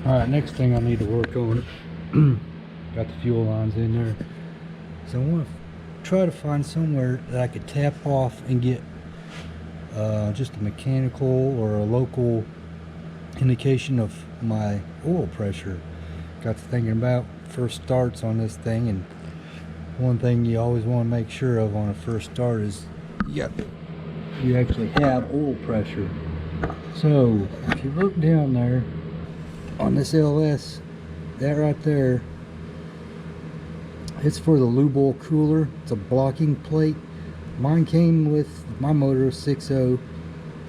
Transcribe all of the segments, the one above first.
Alright, next thing I need to work on. Got the fuel lines in there. So I want to try to find somewhere that I could tap off and get just a mechanical or a local indication of my oil pressure. Got to thinking about first starts on this thing, and one thing you always want to make sure of on a first start is you actually have oil pressure. So if you look down there on this LS, that right there, it's for the lube oil cooler. It's a blocking plate. Mine came with, my motor 6.0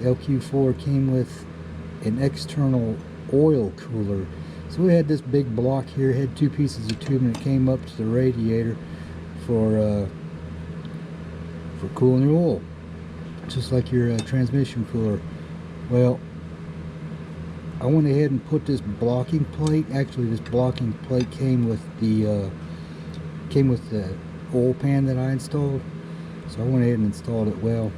LQ4 came with an external oil cooler. So we had this big block here, it had two pieces of tube, and it came up to the radiator for cooling your oil, just like your transmission cooler. Well, I went ahead and put this blocking plate. Actually, this blocking plate came with the oil pan that I installed. So I went ahead and installed it. Well,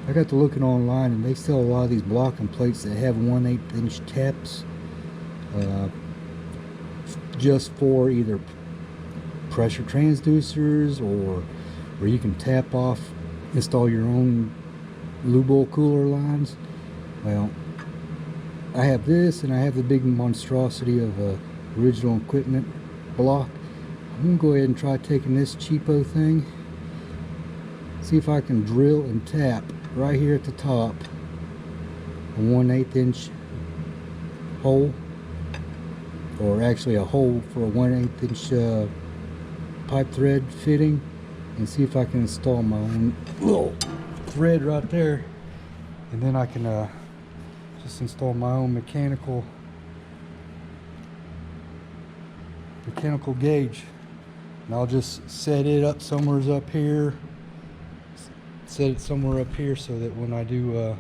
I got to looking online, and they sell a lot of these blocking plates that have 1/8 inch taps, just for either pressure transducers or where you can tap off, install your own lube oil cooler lines. Well, I have this, and I have the big monstrosity of original equipment block. I'm gonna go ahead and try taking this cheapo thing, see if I can drill and tap right here at the top a 1/8 inch hole, or actually a hole for a 1/8 inch pipe thread fitting, and see if I can install my own little thread right there, and then I can just install my own mechanical gauge, and I'll just set it up somewhere up here, so that when I do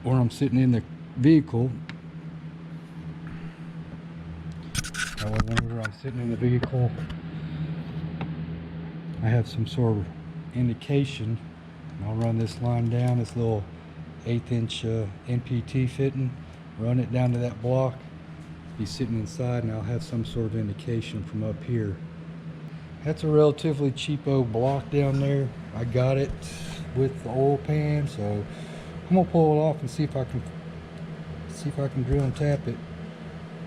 when I'm sitting in the vehicle, whenever I'm sitting in the vehicle, I have some sort of indication. And I'll run this line down, this little 1/8 inch NPT fitting, run it down to that block, be sitting inside, and I'll have some sort of indication from up here. That's a relatively cheapo block down there. I got it with the oil pan, so I'm gonna pull it off and see if I can drill and tap it.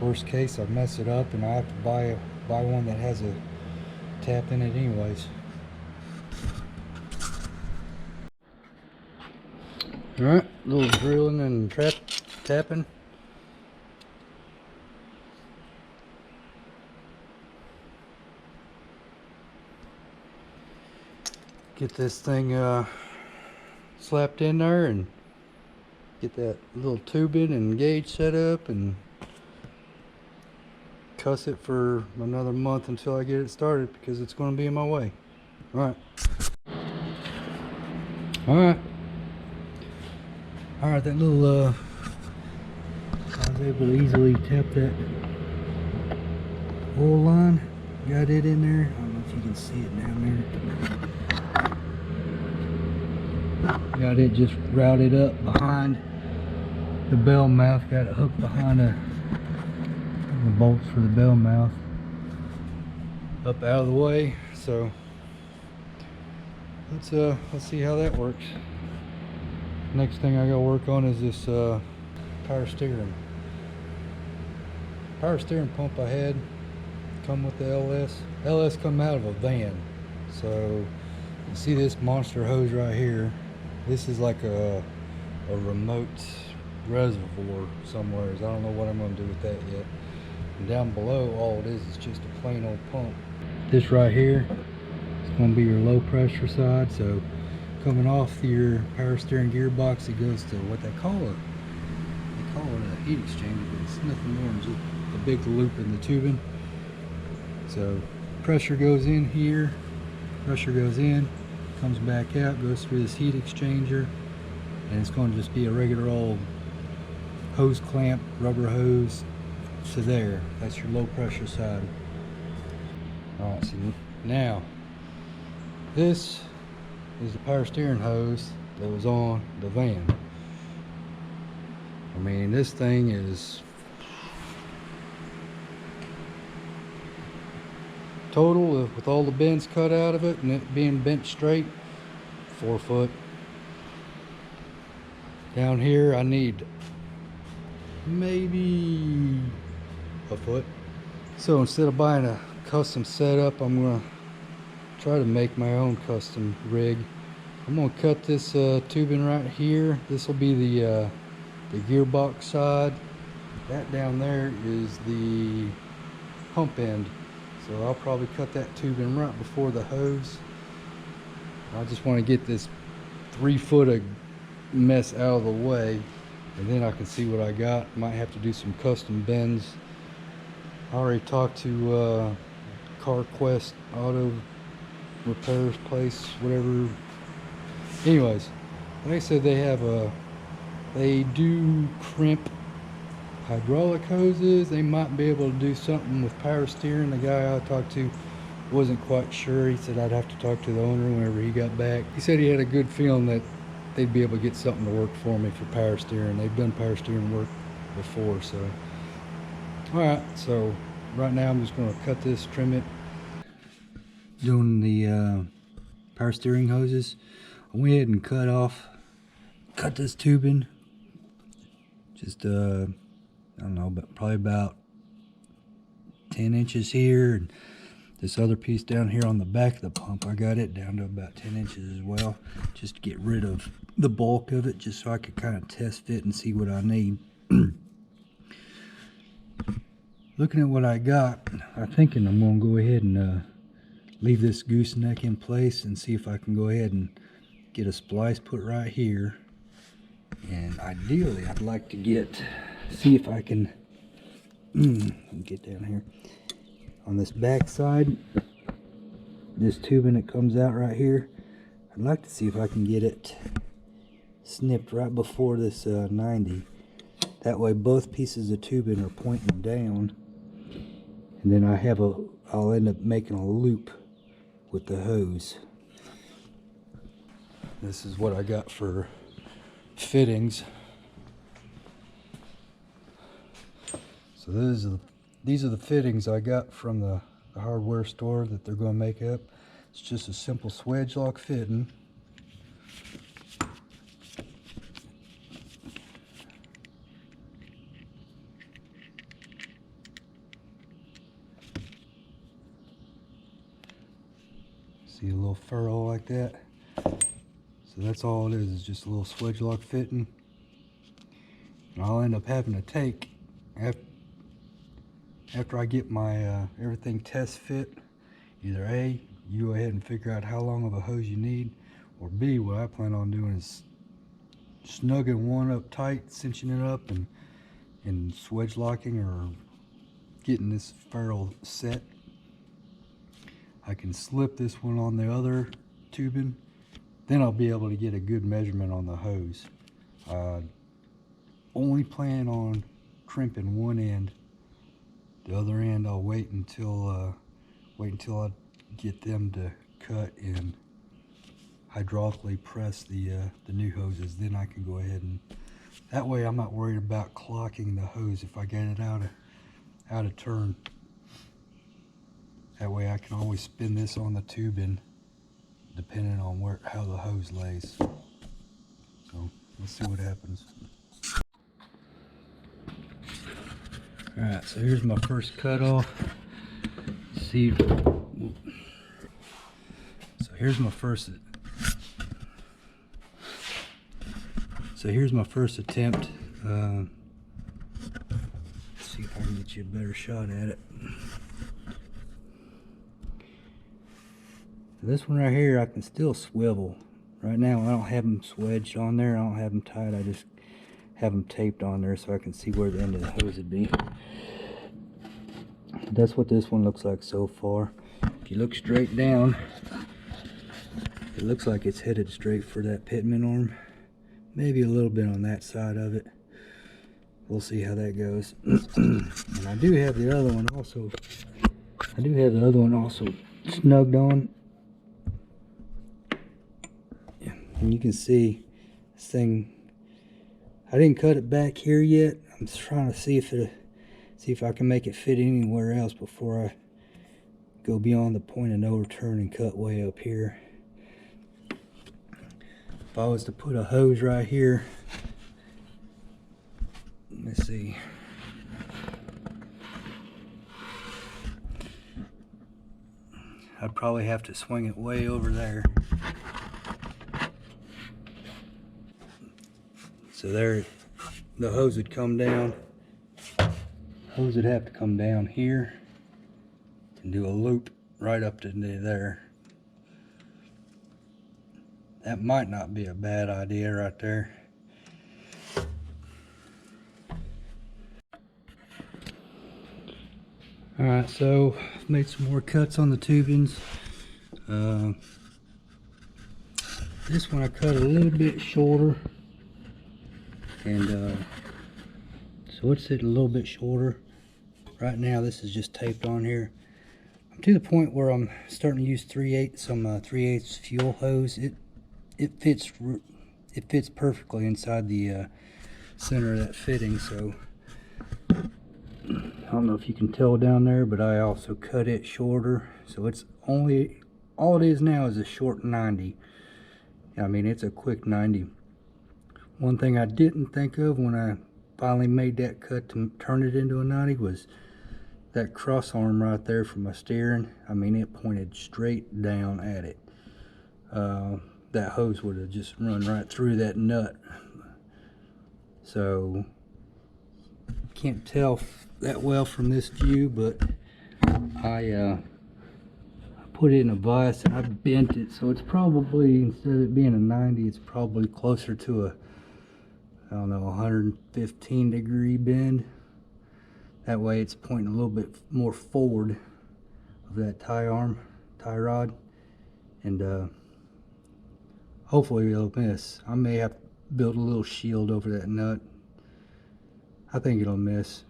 Worst case, I mess it up and I have to buy one that has a tap in it anyways. Alright, a little drilling and tapping. Get this thing slapped in there and get that little tubing and gauge set up, and cuss it for another month until I get it started, because it's going to be in my way. Alright, that little I was able to easily tap that oil line, got it in there. I don't know if you can see it down there. Got it just routed up behind the bell mouth, got it hooked behind the bolts for the bell mouth up out of the way. So let's see how that works. Next thing I gotta work on is this power steering pump I had come with the LS come out of a van. So you see this monster hose right here, this is like a remote reservoir somewhere. I don't know what I'm going to do with that yet. And down below, all it is just a plain old pump. This right here is going to be your low pressure side. So coming off your power steering gearbox, it goes to what they call it a heat exchanger, but it's nothing more than just a big loop in the tubing. So pressure goes in here, pressure goes in, comes back out, goes through this heat exchanger, and it's going to just be a regular old hose clamp, rubber hose to there. That's your low pressure side. Alright, so now this is the power steering hose that was on the van. mean, this thing is total with all the bends cut out of it and it being bent straight, 4 foot. Down here I need maybe a foot. So instead of buying a custom setup, I'm gonna try to make my own custom rig. I'm gonna cut this tubing right here. This will be the gearbox side. That down there is the pump end. So I'll probably cut that tubing right before the hose. I just want to get this 3 foot of mess out of the way, and then I can see what I got. Might have to do some custom bends. I already talked to CarQuest Auto Repairs place, whatever. Anyways, like I said, they do crimp hydraulic hoses. They might be able to do something with power steering. The guy I talked to wasn't quite sure. He said I'd have to talk to the owner whenever he got back. He said he had a good feeling that they'd be able to get something to work for me for power steering. They've done power steering work before. So alright, so right now I'm just going to cut this, trim it. Doing the power steering hoses, I went ahead and cut this tubing, just I don't know, but probably about 10 inches here, and this other piece down here on the back of the pump, I got it down to about 10 inches as well, just to get rid of the bulk of it, just so I could kind of test fit and see what I need. Looking at what I got, I'm thinking I'm going to go ahead and leave this gooseneck in place and see if I can go ahead and get a splice put right here. And ideally I'd like to see if I can get down here on this back side, this tubing that comes out right here. I'd like to see if I can get it snipped right before this 90. That way both pieces of tubing are pointing down, and then I'll end up making a loop with the hose. This is what I got for fittings. So these are the fittings I got from the hardware store that they're going to make up. It's just a simple swedge lock fitting. See a little furrow like that? So that's all it is just a little swedge lock fitting. And I'll end up having to take, after I get my everything test fit, either A, you go ahead and figure out how long of a hose you need, or B, what I plan on doing is snugging one up tight, cinching it up, and swedge locking or getting this ferrule set. I can slip this one on the other tubing, then I'll be able to get a good measurement on the hose. Only plan on crimping one end. The other end I'll wait until I get them to cut and hydraulically press the new hoses. Then I can go ahead and, that way I'm not worried about clocking the hose if I get it out of turn. That way I can always spin this on the tubing depending on how the hose lays. So let's see what happens. Alright, so here's my first cutoff. See, so here's my first attempt. Let's see if I can get you a better shot at it. This one right here I can still swivel. Right now I don't have them swedged on there, I don't have them tied, I just have them taped on there so I can see where the end of the hose would be. That's what this one looks like so far. If you look straight down, it looks like it's headed straight for that pitman arm. Maybe a little bit on that side of it. We'll see how that goes. And I do have the other one also. Snugged on. And you can see this thing, I didn't cut it back here yet. I'm just trying to see if I can make it fit anywhere else before I go beyond the point of no return and cut way up here. If I was to put a hose right here, let me see. I'd probably have to swing it way over there. So there, the hose would come down. Hose would have to come down here and do a loop right up to there. That might not be a bad idea right there. Alright, so I've made some more cuts on the tubings. This one I cut a little bit shorter, and so it's a little bit shorter. Right now this is just taped on here. I'm to the point where I'm starting to use 3/8 fuel hose. It fits perfectly inside the center of that fitting, so I don't know if you can tell down there, but I also cut it shorter, so it's only, all it is now is a short 90. I mean, it's a quick 90. One thing I didn't think of when I finally made that cut to turn it into a 90 was that cross arm right there for my steering. I mean, it pointed straight down at it. That hose would have just run right through that nut. So can't tell that well from this view, but I put it in a vise and I bent it, so it's probably, instead of it being a 90, it's probably closer to a, I don't know, 115 degree bend. That way it's pointing a little bit more forward of that tie rod, and hopefully it'll miss. I may have to build a little shield over that nut. I think it'll miss.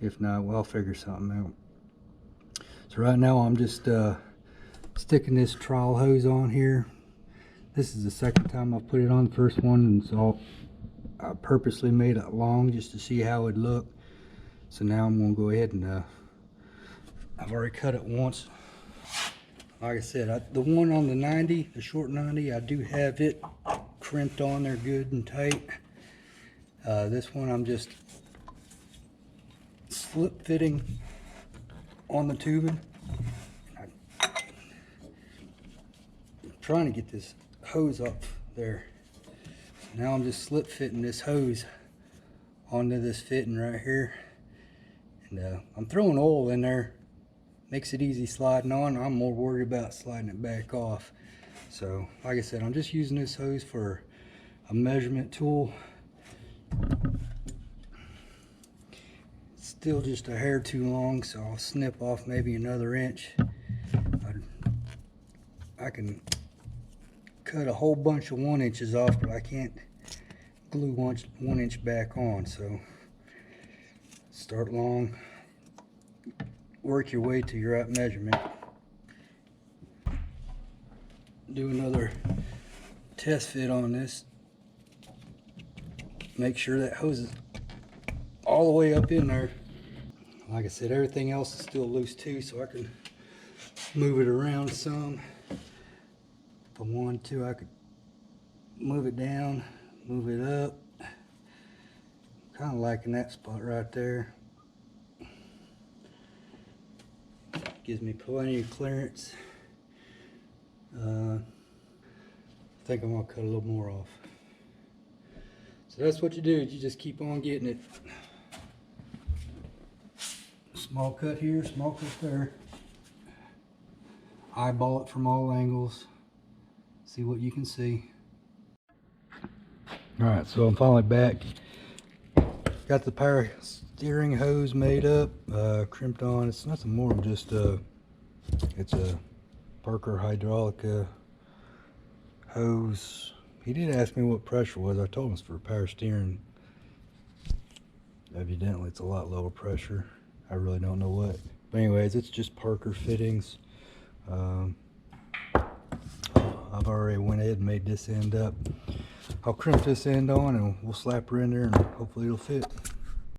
If not, well, I'll figure something out. So right now I'm just sticking this trowel hose on here. This is the second time I've put it on. The first one, and so I purposely made it long just to see how it looked. So now I'm going to go ahead and I've already cut it once. Like I said, the one on the 90, the short 90, I do have it crimped on there good and tight. This one I'm just slip fitting on the tubing. I'm trying to get this hose up there. Now I'm just slip fitting this hose onto this fitting right here, and I'm throwing oil in there, makes it easy sliding on. I'm more worried about sliding it back off. So like I said, I'm just using this hose for a measurement tool. Still just a hair too long, so I'll snip off maybe another inch. I can cut a whole bunch of 1 inches off, but I can't glue 1 inch back on. So start long, work your way to your right measurement. Do another test fit on this. Make sure that hose is all the way up in there. Like I said, everything else is still loose too, so I can move it around some. If I wanted to, I could move it down, move it up. Kind of liking that spot right there. Gives me plenty of clearance. I think I'm gonna cut a little more off. So that's what you do, you just keep on getting it. Small cut here, small cut there. Eyeball it from all angles. See what you can see. Alright, so I'm finally back. Got the power steering hose made up, crimped on. It's nothing more than just it's a Parker hydraulic hose. He did ask me what pressure was. I told him it's for power steering. Evidently it's a lot lower pressure. I really don't know what. But anyways, it's just Parker fittings. I've already went ahead and made this end up. I'll crimp this end on and we'll slap her in there and hopefully it'll fit.